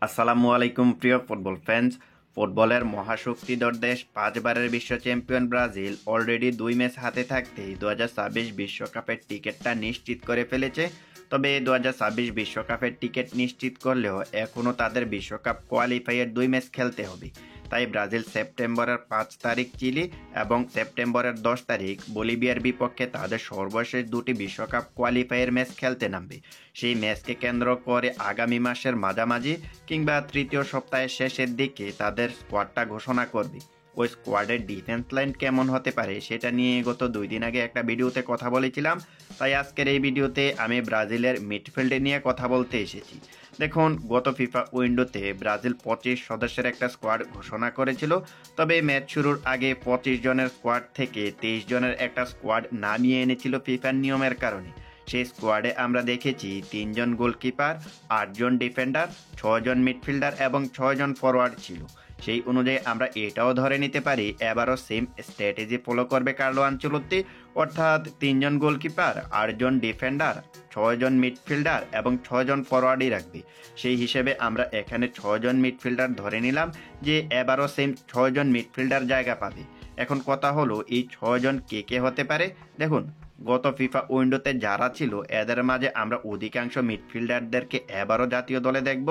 আসসালামু আলাইকুম প্রিয় ফুটবল ফ্যান্স। ফুটবলের মহাশক্তিধর দেশ 5 বারের বিশ্ব চ্যাম্পিয়ন ব্রাজিল অলরেডি 2 ম্যাচ হাতে থাকতেই 2026 বিশ্বকাপের টিকিটটা নিশ্চিত করে ফেলেছে। তবে 2026 বিশ্বকাপের টিকিট নিশ্চিত করলেও এখনও তাদের বিশ্বকাপ কোয়ালিফাইয়ের 2 ম্যাচ খেলতে হবে। তাই ব্রাজিল সেপ্টেম্বরের 5 তারিখ চিলি এবং সেপ্টেম্বরের 10 তারিখ বলিভিয়ার বিপক্ষে তাদের সর্বশেষ দুটি বিশ্বকাপ কোয়ালিফায়ার ম্যাচ খেলতে নামবে। সেই ম্যাচকে কেন্দ্র করে আগামী মাসের মাঝামাঝি কিংবা তৃতীয় সপ্তাহের শেষের দিকে তাদের স্কোয়াডটা ঘোষণা করবে। ওই স্কোয়াডের ডিফেন্স লাইন কেমন হতে পারে সেটা নিয়ে গত 2 দিন আগে একটা ভিডিওতে কথা বলেছিলাম। তাই আজকের এই ভিডিওতে আমি ব্রাজিলের মিডফিল্ডে নিয়ে কথা বলতে এসেছি। দেখুন, গত ফিফা উইন্ডোতে ব্রাজিল 25 সদস্যের একটা স্কোয়াড ঘোষণা করেছিল। তবে ম্যাচ শুরুর আগে 25 জনের স্কোয়াড থেকে 23 জনের একটা স্কোয়াড নামিয়ে এনেছিল ফিফার নিয়মের কারণে। সেই স্কোয়াডে আমরা দেখেছি 3 জন গোলকিপার, 8 জন ডিফেন্ডার, 6 জন মিডফিল্ডার এবং 6 জন ফরওয়ার্ড ছিল। সেই অনুযায়ী আমরা এটাও ধরে নিতে পারি এবারও সেম স্ট্র্যাটেজি ফলো করবে কার্লো আনচেলত্তি, অর্থাৎ 3 জন গোলকিপার, 8 জন ডিফেন্ডার, 6 জন মিডফিল্ডার এবং 6 জন ফরওয়ার্ডই রাখবে। সেই হিসেবে আমরা এখানে 6 জন মিডফিল্ডার ধরে নিলাম যে এবারও সেম 6 জন মিডফিল্ডার জায়গা পাবে। এখন কথা হলো এই 6 জন কে কে হতে পারে। দেখুন, গত ফিফা উইন্ডোতে যারা ছিল এদের মাঝে আমরা অধিকাংশ মিডফিল্ডারদেরকে এবারও জাতীয় দলে দেখব,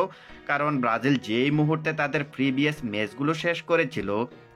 কারণ ব্রাজিল যেই মুহূর্তে তাদের প্রিভিয়াস ম্যাচগুলো শেষ করেছিল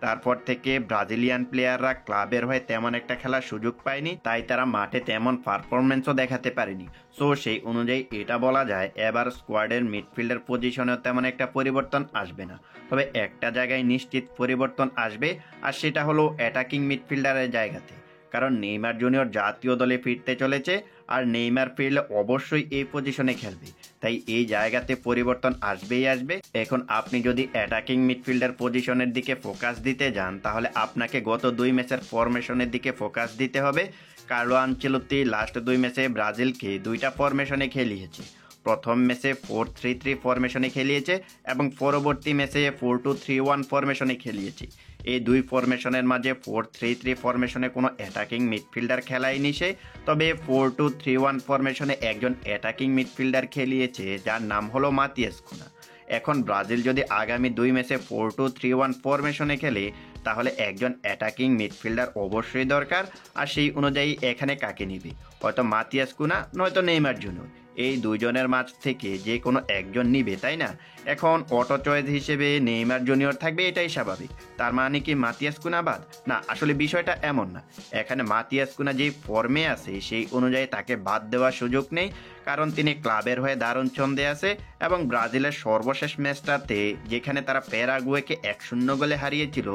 তারপর থেকে ব্রাজিলিয়ান প্লেয়াররা ক্লাবের হয়ে তেমন একটা খেলার সুযোগ পায়নি, তাই তারা মাঠে তেমন পারফরমেন্সও দেখাতে পারেনি। সো সেই অনুযায়ী এটা বলা যায় এবার স্কোয়াডের মিডফিল্ডার পজিশনেও তেমন একটা পরিবর্তন আসবে না। তবে একটা জায়গায় নিশ্চিত পরিবর্তন আসবে, আর সেটা হলো অ্যাটাকিং মিডফিল্ডারের জায়গাতে। কারণ নেইমার জুনিয়র জাতীয় দলে ফিরতে চলেছে, আর নেইমার ফিরলে অবশ্যই এই পজিশনে খেলবে। তাই এই জায়গাতে পরিবর্তন আসবেই আসবে। এখন আপনি যদি অ্যাটাকিং মিডফিল্ডার পজিশনের দিকে ফোকাস দিতে যান তাহলে আপনাকে গত 2 ম্যাচের ফরমেশনের দিকে ফোকাস দিতে হবে। কার্লো আনচেলত্তি লাস্ট 2 ম্যাচে ব্রাজিলকে 2টা ফরমেশনে খেলিয়েছে। প্রথম ম্যাচে 4-3-3 ফরমেশনে খেলিয়েছে এবং পরবর্তী ম্যাচে 4-2-3-1 ফরমেশনে খেলিয়েছে। এই 2 ফরমেশনের মাঝে 4-3-3 ফরমেশনে কোনো অ্যাটাকিং মিডফিল্ডার খেলায়নি সে, তবে 4-2-3-1 ফরমেশনে একজন অ্যাটাকিং মিডফিল্ডার খেলিয়েছে যার নাম হলো মাতিয়াস কুনা। এখন ব্রাজিল যদি আগামী 2 ম্যাচে 4-2-3-1 ফরমেশনে খেলে তাহলে একজন অ্যাটাকিং মিডফিল্ডার অবশ্যই দরকার, আর সেই অনুযায়ী এখানে কাকে নিবে, হয়তো মাতিয়াস কুনা নয়তো নেইমার জুনিয়র। এই দুইজনের মাঝ থেকে যে কোনো একজন নিবে, তাই না? এখন অটো চয়েস হিসেবে নেইমার জুনিয়র থাকবে, এটাই স্বাভাবিক। তার মানে কি মাতিয়াস কুনা বাদ? না, আসলে বিষয়টা এমন না। এখানে মাতিয়াস কুনা যে ফর্মে আছে সেই অনুযায়ী তাকে বাদ দেওয়ার সুযোগ নেই, কারণ তিনি ক্লাবের হয়ে দারুণ ছন্দে আছে এবং ব্রাজিলের সর্বশেষ ম্যাচটাতে যেখানে তারা প্যারাগুয়েকে 1-0 গোলে হারিয়েছিল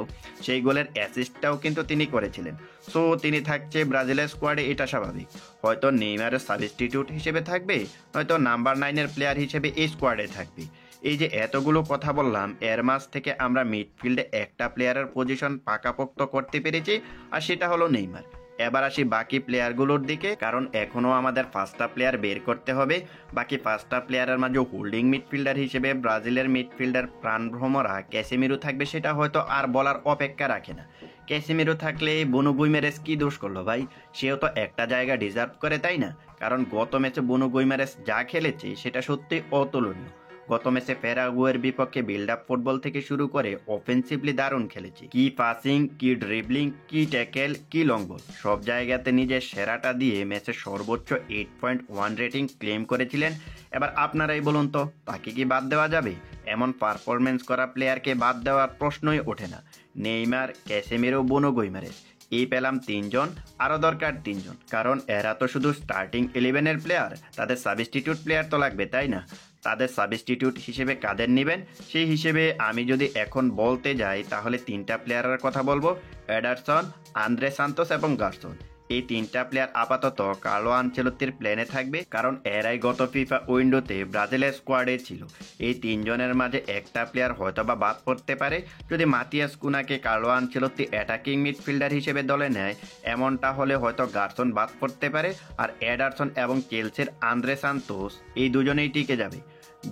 সেই গোলের অ্যাসিস্টটাও কিন্তু তিনি করেছিলেন। সো তিনি থাকছে ব্রাজিলের স্কোয়াডে, এটা স্বাভাবিক। হয়তো নেইমারের সাবস্টিটিউট হিসেবে থাকবে, হয়তো নাম্বার 9-এর প্লেয়ার হিসেবে এই স্কোয়াডে থাকবে। এই যে এতগুলো কথা বললাম, এর মাঝ থেকে আমরা মিডফিল্ডে একটা প্লেয়ারের পজিশন পাকাপোক্ত করতে পেরেছি, আর সেটা হলো নেইমার। এবার আসি বাকি প্লেয়ারগুলোর দিকে, কারণ এখনও আমাদের 5টা প্লেয়ার বের করতে হবে। বাকি 5টা প্লেয়ারের মাঝে হোল্ডিং মিডফিল্ডার হিসেবে ব্রাজিলের মিডফিল্ডার প্রাণভ্রমরা ক্যাসেমিরো থাকবে, সেটা হয়তো আর বলার অপেক্ষা রাখে না। ক্যাসেমিরো থাকলে বুনো গুইমেরেস কি দোষ করলো ভাই? সেও তো একটা জায়গা ডিজার্ভ করে, তাই না? কারণ গত ম্যাচে বুনো গুইমেরেস যা খেলেছে সেটা সত্যি অতুলনীয়। গত ম্যাচে প্যারাগুয়ের বিপক্ষে বিল্ড আপ ফুটবল থেকে শুরু করে অফেন্সিভলি দারুণ খেলেছে। কি পাসিং, কি ড্রিবলিং, কি ট্যাকেল, কি লং বল, সব জায়গাতে নিজের সেরাটা দিয়ে ম্যাচের সর্বোচ্চ 8.1 রেটিং ক্লেম করেছিলেন। এবার আপনারাই বলুন তো, তাকে কি বাদ দেওয়া যাবে? এমন পারফরমেন্স করা প্লেয়ারকে বাদ দেওয়ার প্রশ্নই ওঠে না। নেইমার, ক্যাসেমিরো, বুনো গুইমারেস, এই পেলাম 3 জন, আরও দরকার 3 জন। কারণ এরা তো শুধু স্টার্টিং 11-এর প্লেয়ার, তাদের সাবস্টিটিউট প্লেয়ার তো লাগবে, তাই না? তাদের সাবস্টিটিউট হিসেবে কাদের নেবেন সেই হিসেবে আমি যদি এখন বলতে যাই তাহলে 3টা প্লেয়ারের কথা বলবো, এডারসন, আন্দ্রে সান্তোস এবং গার্সন। এই 3টা প্লেয়ার আপাতত কার্লো আনচেলত্তির প্ল্যানে থাকবে, কারণ এরাই গত ফিফা উইন্ডোতে ব্রাজিলের স্কোয়াডে ছিল। এই 3 জনের মাঝে একটা প্লেয়ার হয়তোবা বাদ পড়তে পারে যদি মাতিয়াস কুনাকে কার্লো আনচেলত্তি অ্যাটাকিং মিডফিল্ডার হিসেবে দলে নেয়। এমনটা হলে হয়তো গার্সন বাদ পড়তে পারে, আর এডারসন এবং চেলসির আন্দ্রে সান্তোস এই দুজনেই টিকে যাবে,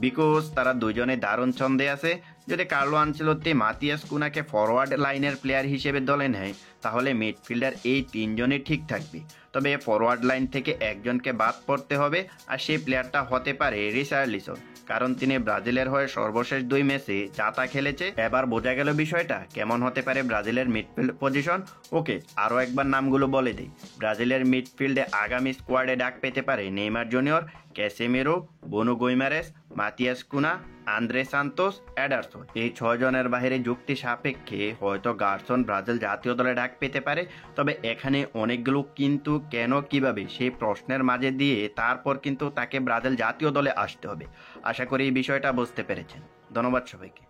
বিকজ তারা দুজনে দারুণ ছন্দে আছে। যদি কার্লো আনচেলত্তি মাতিয়াস কুনাকে ফরওয়ার্ড লাইনের প্লেয়ার হিসেবে দলে নেয় তাহলে মিডফিল্ডার এই 3 জনই ঠিক থাকবে। তবে ফরওয়ার্ড লাইন থেকে একজনকে বাদ পড়তে হবে, আর সেই প্লেয়ারটা হতে পারে রিচার্লিসন। কারণ তিনি ব্রাজিলের হয়ে সর্বশেষ 2 ম্যাচে জাতা খেলেছে। এবার বোঝা গেল বিষয়টা কেমন হতে পারে ব্রাজিলের মিডফিল্ড পজিশন। ওকে, আরও একবার নামগুলো বলে দিই। ব্রাজিলের মিডফিল্ডে আগামী স্কোয়াডে ডাক পেতে পারে নেইমার জুনিয়র, ক্যাসেমিরো, বুনো গুইমারেস, মাতিয়াস কুনা, আন্দ্রে সান্তোস, এডারসন। এই 6 জনের বাইরে যুক্তি সাপেক্ষে হয়তো গার্সন ব্রাজিল জাতীয় দলে ডাক পেতে পারে। তবে এখানে অনেকগুলো কিন্তু, কেন, কিভাবে সেই প্রশ্নের মাঝে দিয়ে তারপর কিন্তু তাকে ব্রাজিল জাতীয় দলে আসতে হবে। আশা করি এই বিষয়টা বুঝতে পেরেছেন। ধন্যবাদ সবাইকে।